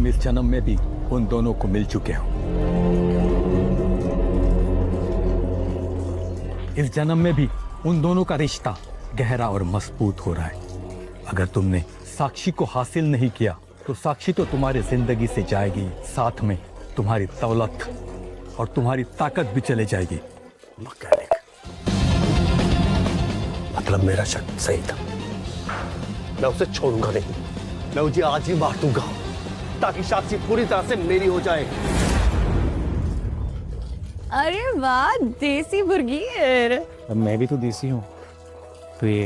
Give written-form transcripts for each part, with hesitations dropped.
तुम इस जन्म में भी उन दोनों को मिल चुके हो। इस जन्म में भी उन दोनों का रिश्ता गहरा और मजबूत हो रहा है। अगर तुमने साक्षी को हासिल नहीं किया तो साक्षी तो तुम्हारी जिंदगी से जाएगी, साथ में तुम्हारी दौलत और तुम्हारी ताकत भी चले जाएगी। मैकेनिक, मतलब मेरा शक सही था। मैं उसे छोड़ूंगा नहीं, मैं उसे आज ही मार दूंगा ताकि साक्षी पूरी तरह से मेरी हो जाए। अरे वाह, देसी बुरगीर। अब मैं भी तो देसी हूँ, तो ये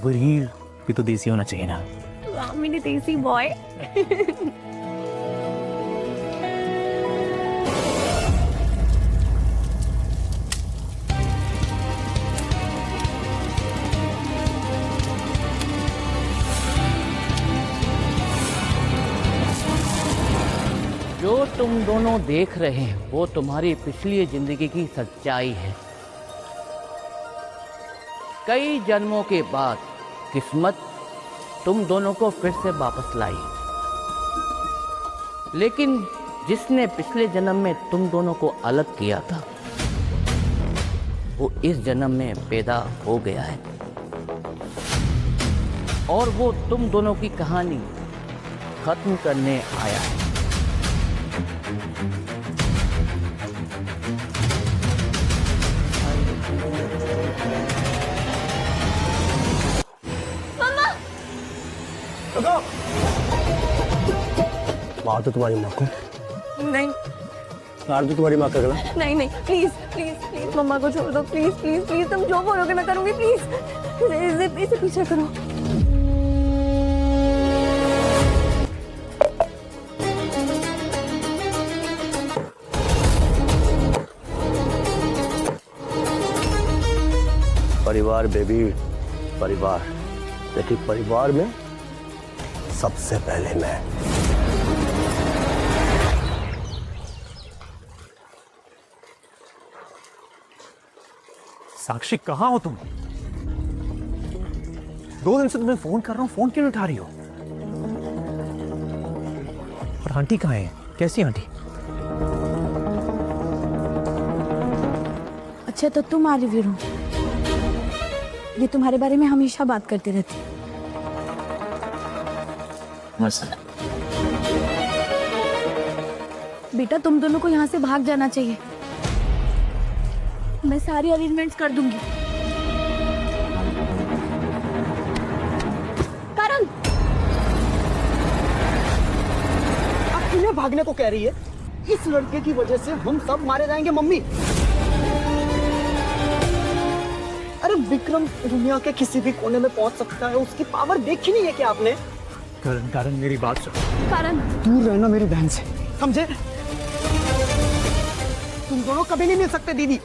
बुरगीर भी तो देसी होना चाहिए ना। वाह मेरी देसी बॉय। जो तुम दोनों देख रहे हैं वो तुम्हारी पिछली जिंदगी की सच्चाई है। कई जन्मों के बाद किस्मत तुम दोनों को फिर से वापस लाई, लेकिन जिसने पिछले जन्म में तुम दोनों को अलग किया था वो इस जन्म में पैदा हो गया है और वो तुम दोनों की कहानी खत्म करने आया है। मार दो तुम्हारी माँ को। नहीं मार दो तुम्हारी माँ का गला। नहीं नहीं, प्लीज प्लीज प्लीज मम्मा को छोड़ दो, प्लीज प्लीज प्लीज। तुम जो बोलोगे मैं करूंगी, प्लीज। इसे पीछे करो। परिवार बेबी, परिवार, लेकिन परिवार में सबसे पहले मैं। साक्षी कहाँ हो तुम? 2 दिन से तुम्हें फोन कर रहा हूँ, फोन क्यों नहीं उठा रही हो? और आंटी कहाँ है? कैसी आंटी? अच्छा तो तुम आ रही वीरू, ये तुम्हारे बारे में हमेशा बात करती रहती। बेटा तुम दोनों को यहाँ से भाग जाना चाहिए, मैं सारी अरेंजमेंट्स कर दूंगी। करण, अब किन्हें भागने को कह रही है? इस लड़के की वजह से हम सब मारे जाएंगे मम्मी। अरे विक्रम दुनिया के किसी भी कोने में पहुंच सकता है, उसकी पावर देखी नहीं है क्या आपने? करण मेरी बात सुन। करण दूर रहना मेरी बहन से, समझे? तुम दोनों कभी नहीं मिल सकते दीदी।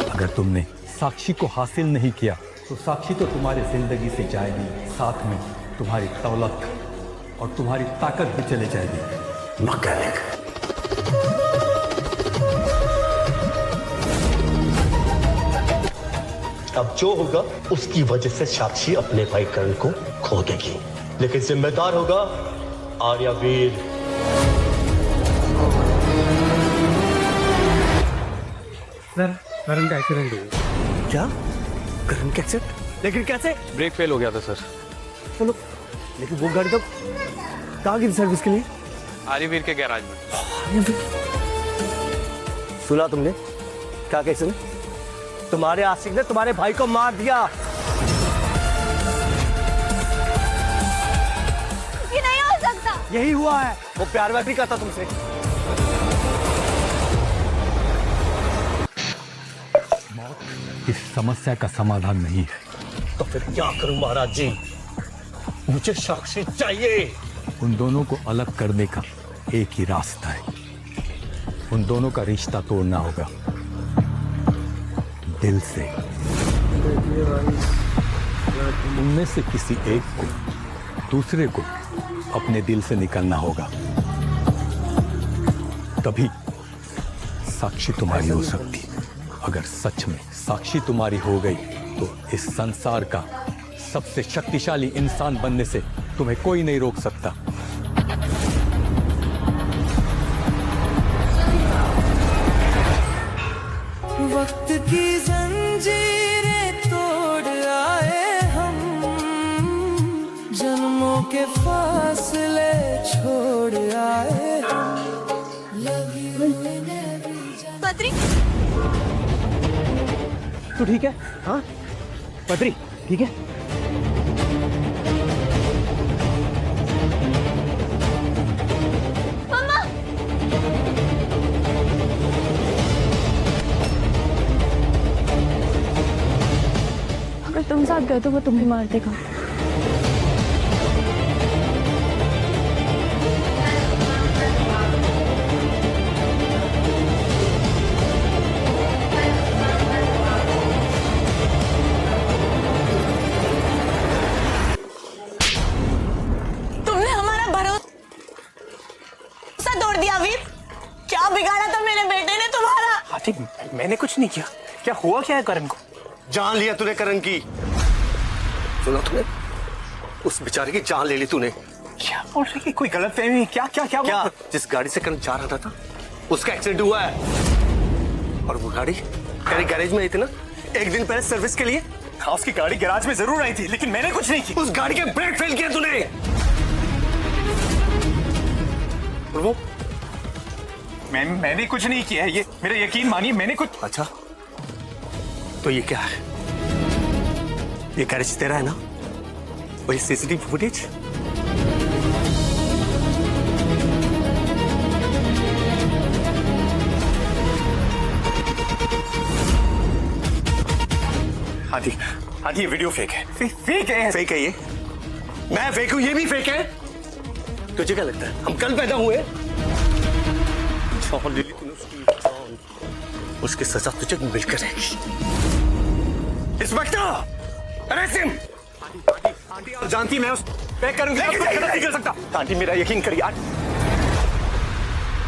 अगर तुमने साक्षी को हासिल नहीं किया तो साक्षी तो तुम्हारी जिंदगी से जाएगी, साथ में तुम्हारी दौलत और तुम्हारी ताकत भी चले जाएगी। मैकेनिक, अब जो होगा उसकी वजह से साक्षी अपने भाई करण को खो देगी, लेकिन जिम्मेदार होगा आर्यवीर। सर, करण का एक्सीडेंट हो गया। क्या? करण का एक्सीडेंट? लेकिन कैसे? ब्रेक फेल हो गया था सर। चलो, लेकिन वो गाड़ी तो कहाँ गई सर्विस के लिए? आर्यवीर के गैराज में। सुना तुमने क्या कैसे? तुम्हारे आशिक ने तुम्हारे भाई को मार दिया। ये नहीं हो सकता। यही हुआ है, वो प्यार व्यार भी करता तुमसे। इस समस्या का समाधान नहीं है। तो फिर क्या करूं महाराज जी? मुझे साक्षी चाहिए। उन दोनों को अलग करने का एक ही रास्ता है, उन दोनों का रिश्ता तोड़ना होगा दिल से। उनमें से किसी एक को दूसरे को अपने दिल से निकालना होगा। तभी साक्षी तुम्हारी हो सकती। अगर सच में साक्षी तुम्हारी हो गई तो इस संसार का सबसे शक्तिशाली इंसान बनने से तुम्हें कोई नहीं रोक सकता। वक्त की जंजीरें तोड़ आए हम, जन्मों के फासले छोड़ आए हम। बद्री, तू ठीक है? हाँ बद्री ठीक है? मम्मा, अगर तुम साथ गए तो वो तुम्हें मार देगा। तुमने हमारा भरोसा तोड़ दिया वीर। क्या बिगाड़ा था मेरे बेटे ने तुम्हारा? आंटी मैंने कुछ नहीं किया। क्या हुआ क्या है करण को? जान लिया तूने करण की। सुना तूने? उस बेचारे की जान ले ली तूने। क्या बोल रही है? कोई गलतफहमी? क्या क्या क्या क्या? जिस गाड़ी से करण जा रहा था उसका एक्सीडेंट हुआ है। और वो गाड़ी तेरे गैरेज में आई थी ना एक दिन पहले सर्विस के लिए। हाँ, उसकी गाड़ी गैराज में जरूर आई थी, लेकिन मैंने कुछ नहीं किया। उस गाड़ी के ब्रेक फेल किया तूने। और वो मैंने कुछ नहीं किया है। ये मेरा यकीन मानिए, मैंने कुछ। अच्छा तो ये क्या है? ये गैरेज तेरा है ना? और ये सीसीटीवी फुटेज? हाँ जी, ये वीडियो फेक है। फेक है। फेक है ये? मैं फेक हूं, ये भी फेक है? तुझे क्या लगता है हम कल पैदा हुए? जान ले ली तूने उसकी जान। उसकी सजा तुझे मिलकर रहेगी। Inspector arrest him. आंटी आप जानती मैं उस पैक करूंगी, नहीं कर सकता। आंटी मेरा यकीन करिए।